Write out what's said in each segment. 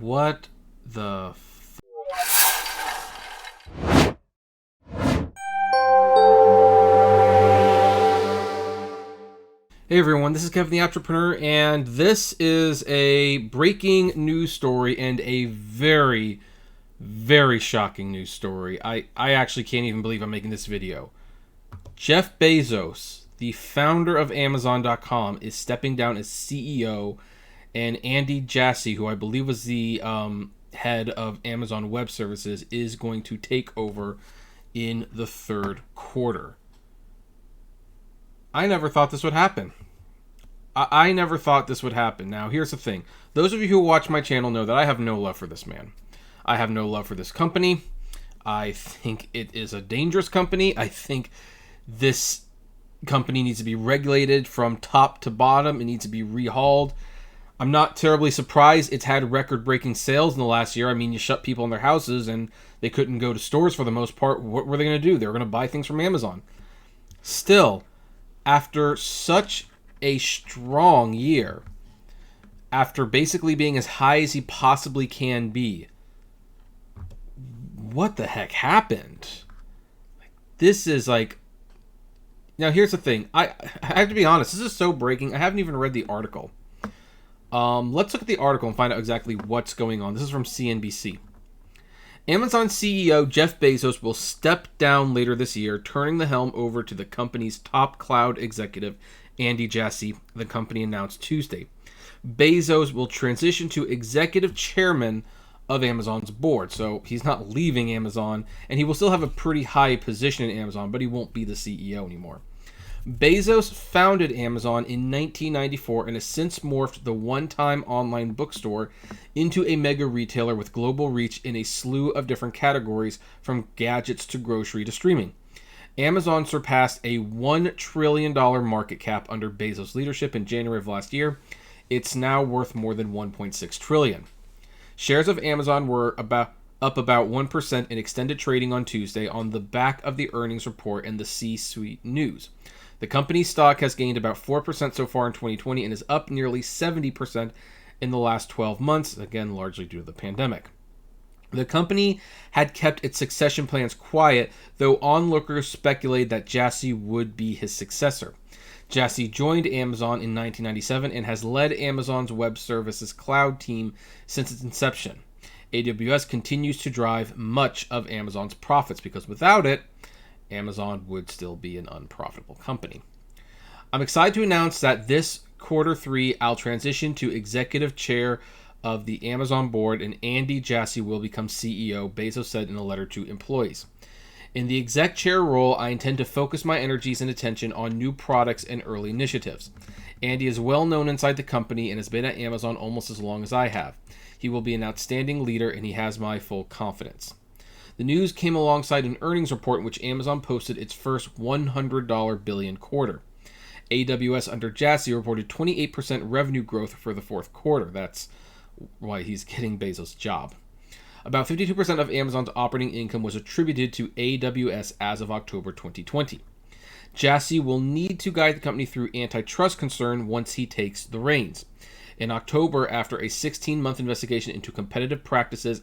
What the Hey everyone, this is Kevin the Apptrepreneur, and this is a breaking news story and a very, very shocking news story. I actually can't even believe I'm making this video. Jeff Bezos, the founder of Amazon.com, is stepping down as CEO, and Andy Jassy, who I believe was the head of Amazon Web Services, is going to take over in the third quarter. I never thought this would happen. I never thought this would happen. Now, here's the thing. Those of you who watch my channel know that I have no love for this man. I have no love for this company. I think it is a dangerous company. I think this company needs to be regulated from top to bottom. It needs to be rehauled. I'm not terribly surprised it's had record-breaking sales in the last year. I mean, you shut people in their houses and they couldn't go to stores for the most part. What were they going to do? They were going to buy things from Amazon. Still, after such a strong year, after basically being as high as he possibly can be, what the heck happened? This is like... Now, here's the thing. I have to be honest. This is so breaking. I haven't even read the article. Let's look at the article and find out exactly what's going on. This is from CNBC. Amazon CEO Jeff Bezos will step down later this year, turning the helm over to the company's top cloud executive, Andy Jassy, the company announced Tuesday. Bezos will transition to executive chairman of Amazon's board. So he's not leaving Amazon, and he will still have a pretty high position in Amazon, but he won't be the CEO anymore. Bezos founded Amazon in 1994 and has since morphed the one-time online bookstore into a mega retailer with global reach in a slew of different categories, from gadgets to grocery to streaming. Amazon surpassed a $1 trillion market cap under Bezos' leadership in January of last year. It's now worth more than $1.6 trillion. Shares of Amazon were up about 1% in extended trading on Tuesday on the back of the earnings report and the C-suite news. The company's stock has gained about 4% so far in 2020 and is up nearly 70% in the last 12 months, again, largely due to the pandemic. The company had kept its succession plans quiet, though onlookers speculated that Jassy would be his successor. Jassy joined Amazon in 1997 and has led Amazon's Web Services cloud team since its inception. AWS continues to drive much of Amazon's profits because without it, Amazon would still be an unprofitable company. I'm excited to announce that this quarter 3, I'll transition to executive chair of the Amazon board and Andy Jassy will become CEO, Bezos said in a letter to employees. In the exec chair role, I intend to focus my energies and attention on new products and early initiatives. Andy is well known inside the company and has been at Amazon almost as long as I have. He will be an outstanding leader and he has my full confidence. The news came alongside an earnings report in which Amazon posted its first $100 billion quarter. AWS under Jassy reported 28% revenue growth for the fourth quarter. That's why he's getting Bezos' job. About 52% of Amazon's operating income was attributed to AWS as of October 2020. Jassy will need to guide the company through antitrust concern once he takes the reins. In October, after a 16-month investigation into competitive practices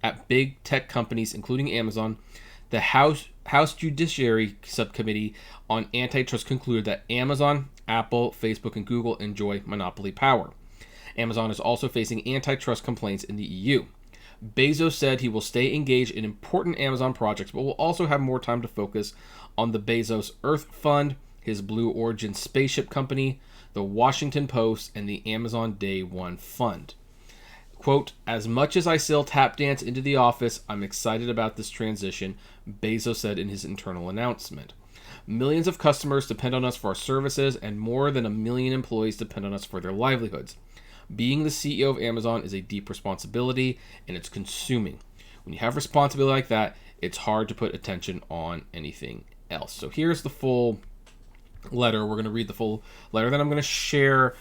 at big tech companies, including Amazon, the House Judiciary Subcommittee on Antitrust concluded that Amazon, Apple, Facebook, and Google enjoy monopoly power. Amazon is also facing antitrust complaints in the EU. Bezos said he will stay engaged in important Amazon projects, but will also have more time to focus on the Bezos Earth Fund, his Blue Origin spaceship company, the Washington Post, and the Amazon Day One Fund. Quote, as much as I still tap dance into the office, I'm excited about this transition, Bezos said in his internal announcement. Millions of customers depend on us for our services, and more than 1 million employees depend on us for their livelihoods. Being the CEO of Amazon is a deep responsibility, and it's consuming. When you have responsibility like that, it's hard to put attention on anything else. So here's the full letter. We're going to read the full letter. Then I'm going to share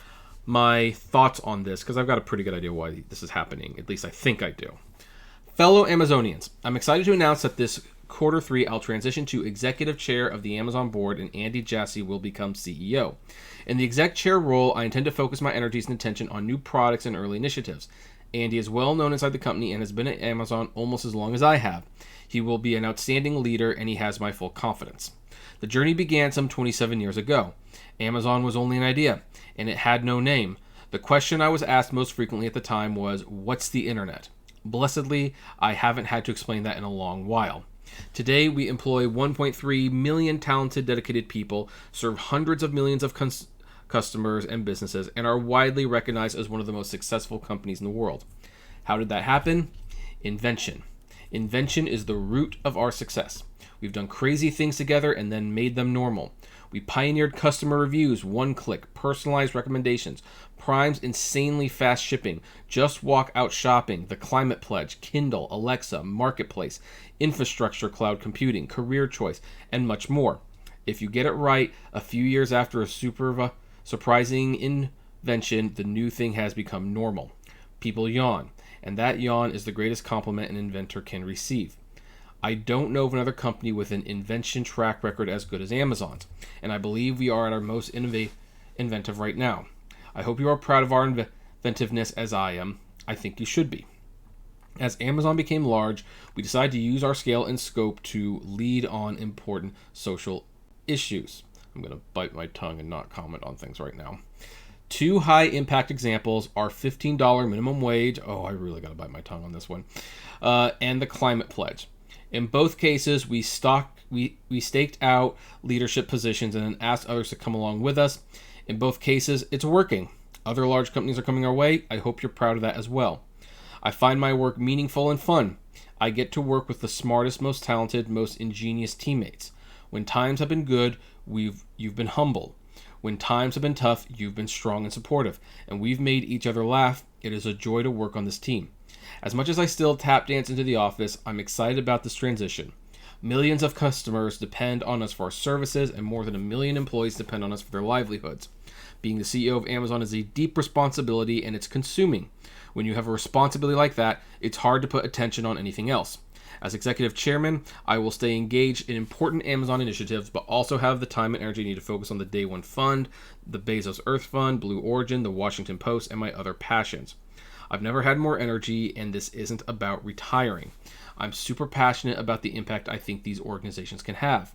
my thoughts on this because I've got a pretty good idea why this is happening. At least I think I do. Fellow Amazonians, I'm excited to announce that this quarter 3, I'll transition to executive chair of the Amazon board and Andy Jassy will become CEO. In the exec chair role, I intend to focus my energies and attention on new products and early initiatives. Andy is well known inside the company and has been at Amazon almost as long as I have. He will be an outstanding leader, and he has my full confidence. The journey began some 27 years ago. Amazon was only an idea, and it had no name. The question I was asked most frequently at the time was, what's the internet? Blessedly, I haven't had to explain that in a long while. Today, we employ 1.3 million talented, dedicated people, serve hundreds of millions of customers and businesses, and are widely recognized as one of the most successful companies in the world. How did that happen? Invention. Invention is the root of our success. We've done crazy things together and then made them normal. We pioneered customer reviews, one-click, personalized recommendations, Prime's insanely fast shipping, Just Walk Out shopping, the Climate Pledge, Kindle, Alexa, Marketplace, infrastructure, cloud computing, career choice, and much more. If you get it right, a few years after a surprising invention, the new thing has become normal. People yawn, and that yawn is the greatest compliment an inventor can receive. I don't know of another company with an invention track record as good as Amazon's, and I believe we are at our most inventive right now. I hope you are proud of our inventiveness as I am. I think you should be. As Amazon became large, we decided to use our scale and scope to lead on important social issues. I'm going to bite my tongue and not comment on things right now. Two high-impact examples are $15 minimum wage. Oh, I really got to bite my tongue on this one. And the Climate Pledge. In both cases, we staked out leadership positions and then asked others to come along with us. In both cases, it's working. Other large companies are coming our way. I hope you're proud of that as well. I find my work meaningful and fun. I get to work with the smartest, most talented, most ingenious teammates. When times have been good, you've been humble. When times have been tough, you've been strong and supportive. And we've made each other laugh. It is a joy to work on this team. As much as I still tap dance into the office, I'm excited about this transition. Millions of customers depend on us for our services, and more than 1 million employees depend on us for their livelihoods. Being the CEO of Amazon is a deep responsibility, and it's consuming. When you have a responsibility like that, it's hard to put attention on anything else. As executive chairman, I will stay engaged in important Amazon initiatives, but also have the time and energy needed to focus on the Day One Fund, the Bezos Earth Fund, Blue Origin, the Washington Post, and my other passions. I've never had more energy, and this isn't about retiring. I'm super passionate about the impact I think these organizations can have.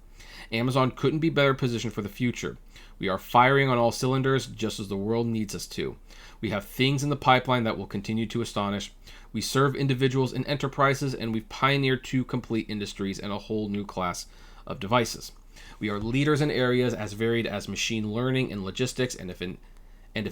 Amazon couldn't be better positioned for the future. We are firing on all cylinders just as the world needs us to. We have things in the pipeline that will continue to astonish. We serve individuals and enterprises, and we've pioneered 2 complete industries and a whole new class of devices. We are leaders in areas as varied as machine learning and logistics, and if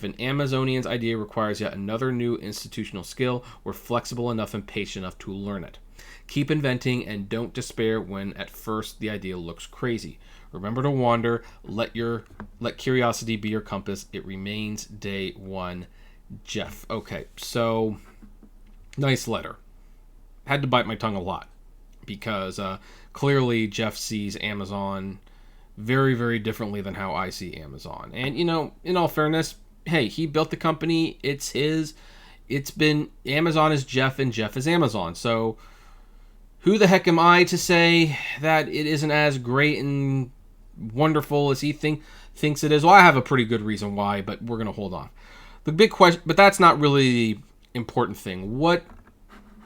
an Amazonian's idea requires yet another new institutional skill, we're flexible enough and patient enough to learn it. Keep inventing and don't despair when at first the idea looks crazy. Remember to wander, let curiosity be your compass. It remains day one. Jeff. Okay, so nice letter. Had to bite my tongue a lot because clearly Jeff sees Amazon very, very differently than how I see Amazon. And, you know, in all fairness, hey, he built the company. It's his. It's been Amazon is Jeff and Jeff is Amazon. So who the heck am I to say that it isn't as great and wonderful as he thinks it is? Well, I have a pretty good reason why, but we're going to hold on. The big question, but that's not really the important thing. What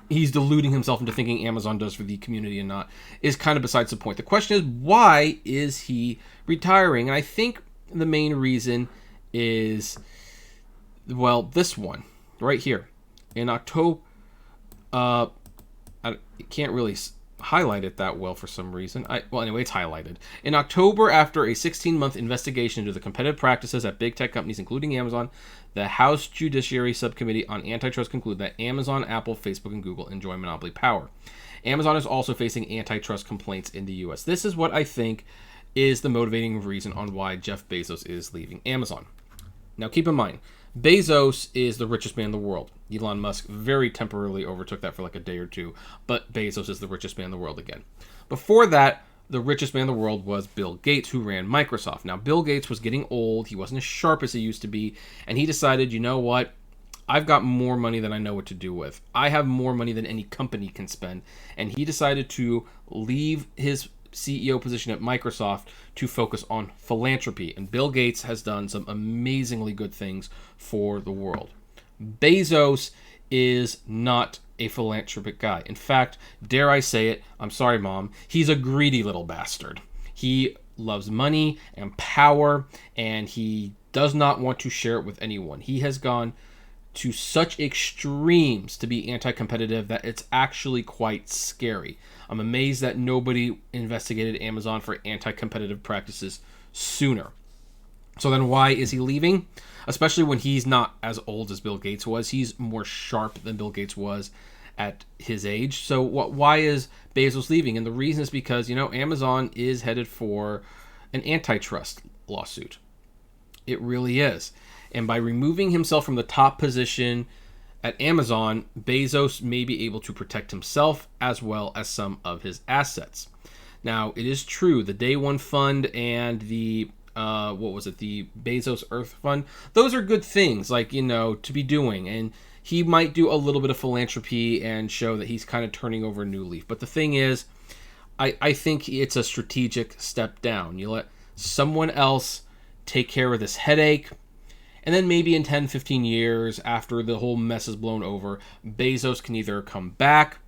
he's deluding himself into thinking Amazon does for the community and not is kind of besides the point. The question is, why is he retiring? And I think the main reason is, well, this one right here. In October, I can't really highlight it that well for some reason. Anyway, it's highlighted. In October, after a 16-month investigation into the competitive practices at big tech companies, including Amazon, the House Judiciary Subcommittee on Antitrust concluded that Amazon, Apple, Facebook, and Google enjoy monopoly power. Amazon is also facing antitrust complaints in the U.S. This is what I think is the motivating reason on why Jeff Bezos is leaving Amazon. Now, keep in mind, Bezos is the richest man in the world. Elon Musk very temporarily overtook that for like a day or two, but Bezos is the richest man in the world again. Before that, the richest man in the world was Bill Gates, who ran Microsoft. Now, Bill Gates was getting old. He wasn't as sharp as he used to be, and he decided, you know what? I've got more money than I know what to do with. I have more money than any company can spend, and he decided to leave his CEO position at Microsoft to focus on philanthropy. And Bill Gates has done some amazingly good things for the world. Bezos is not a philanthropic guy. In fact, dare I say it, I'm sorry, Mom, he's a greedy little bastard. He loves money and power, and he does not want to share it with anyone. He has gone to such extremes to be anti-competitive that it's actually quite scary. I'm amazed that nobody investigated Amazon for anti-competitive practices sooner. So then why is he leaving? Especially when he's not as old as Bill Gates was. He's more sharp than Bill Gates was at his age. So why is Bezos leaving? And the reason is because, Amazon is headed for an antitrust lawsuit. It really is. And by removing himself from the top position at Amazon, Bezos may be able to protect himself as well as some of his assets. Now, it is true, the Day One Fund and the the Bezos Earth Fund, those are good things, to be doing. And he might do a little bit of philanthropy and show that he's kind of turning over a new leaf. But the thing is, I think it's a strategic step down. You let someone else take care of this headache, and then maybe in 10, 15 years, after the whole mess is blown over, Bezos can either come back,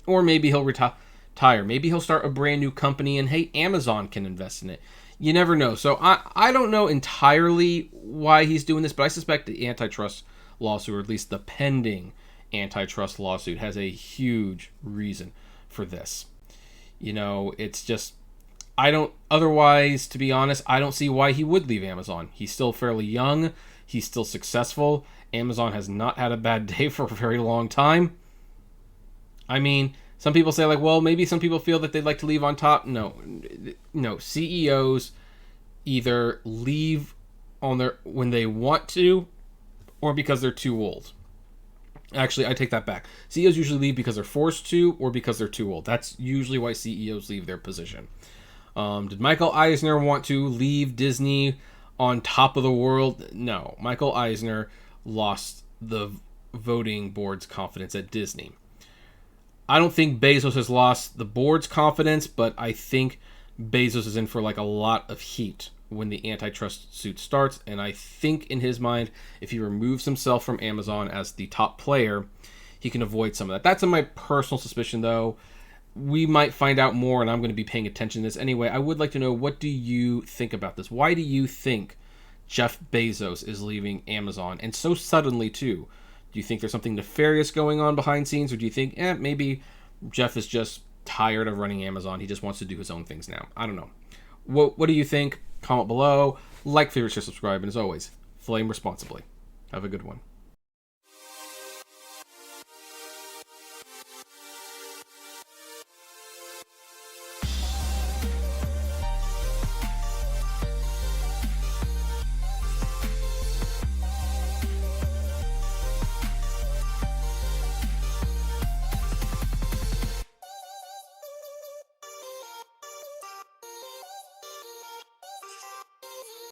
or maybe he'll retire. Maybe he'll start a brand new company, and hey, Amazon can invest in it. You never know. So I don't know entirely why he's doing this, but I suspect the antitrust lawsuit, or at least the pending antitrust lawsuit, has a huge reason for this. It's just, otherwise, to be honest, I don't see why he would leave Amazon. He's still fairly young. He's still successful. Amazon has not had a bad day for a very long time. I mean, some people say, maybe some people feel that they'd like to leave on top. No, CEOs either leave when they want to, or because they're too old. Actually, I take that back. CEOs usually leave because they're forced to, or because they're too old. That's usually why CEOs leave their position. Did Michael Eisner want to leave Disney on top of the world? No. Michael Eisner lost the voting board's confidence at Disney. I don't think Bezos has lost the board's confidence, but I think Bezos is in for a lot of heat when the antitrust suit starts. And I think in his mind, if he removes himself from Amazon as the top player, he can avoid some of that. That's my personal suspicion, though. We might find out more, and I'm going to be paying attention to this. Anyway, I would like to know, what do you think about this? Why do you think Jeff Bezos is leaving Amazon, and so suddenly, too? Do you think there's something nefarious going on behind scenes, or do you think, maybe Jeff is just tired of running Amazon? He just wants to do his own things now. I don't know. What do you think? Comment below. Like, favorite, share, subscribe, and as always, flame responsibly. Have a good one.